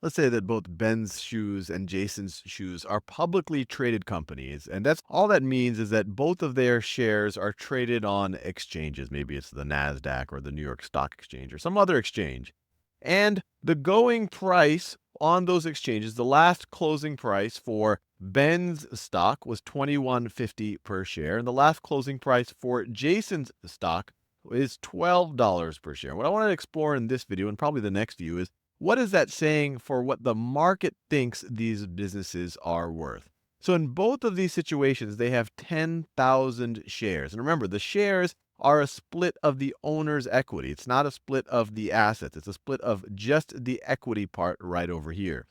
Let's say that both Ben's shoes and Jason's shoes are publicly traded companies. And that's all that means is that both of their shares are traded on exchanges. Maybe it's the NASDAQ or the New York Stock Exchange or some other exchange. And the going price on those exchanges, the last closing price for Ben's stock was $21.50 per share. And the last closing price for Jason's stock is $12 per share. What I want to explore in this video and probably the next view is what is that saying for what the market thinks these businesses are worth? So in both of these situations, they have 10,000 shares. And remember, the shares are a split of the owner's equity. It's not a split of the assets. It's a split of just the equity part right over here.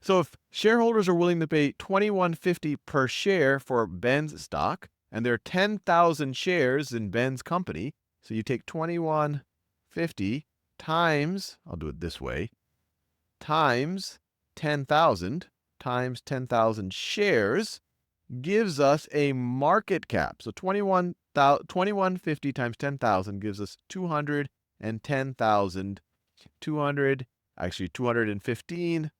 So if shareholders are willing to pay $21.50 per share for Ben's stock, and there are 10,000 shares in Ben's company, so you take $21.50 times, I'll do it this way, times 10,000 times 10,000 shares gives us a market cap. So 2150 times 10,000 gives us 210,000, 200, actually 215,000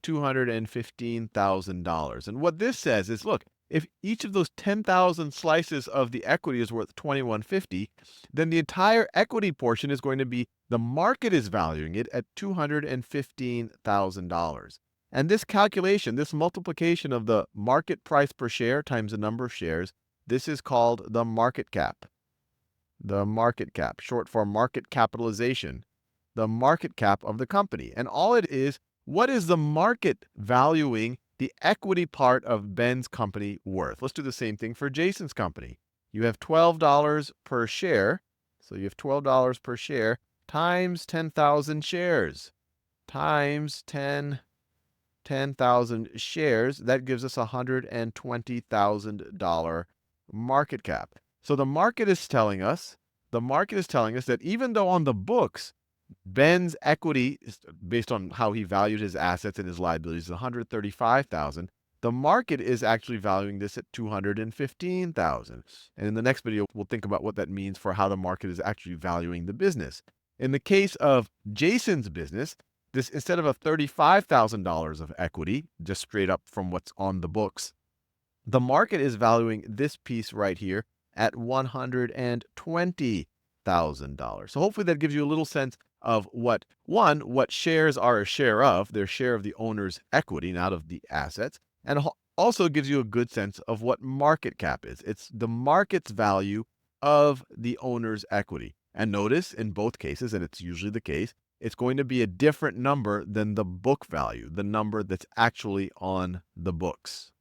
$215,000. And what this says is, look, if each of those 10,000 slices of the equity is worth 2150, then the entire equity portion is going to be, the market is valuing it at $215,000. And this calculation, this multiplication of the market price per share times the number of shares, this is called the market cap. The market cap, short for market capitalization, the market cap of the company. And all it is, what is the market valuing the equity part of Ben's company worth? Let's do the same thing for Jason's company. You have $12 per share. So you have $12 per share times 10,000 shares times 10,000 shares. That gives us $120,000 market cap. So the market is telling us that even though on the books, Ben's equity, based on how he valued his assets and his liabilities, is $135,000. The market is actually valuing this at $215,000. And in the next video, we'll think about what that means for how the market is actually valuing the business. In the case of Jason's business, this, instead of a $35,000 of equity, just straight up from what's on the books, the market is valuing this piece right here at $120,000. So hopefully that gives you a little sense of what shares are a share of, their share of the owner's equity, not of the assets, and also gives you a good sense of what market cap is. It's the market's value of the owner's equity. And notice in both cases, and it's usually the case, it's going to be a different number than the book value, the number that's actually on the books.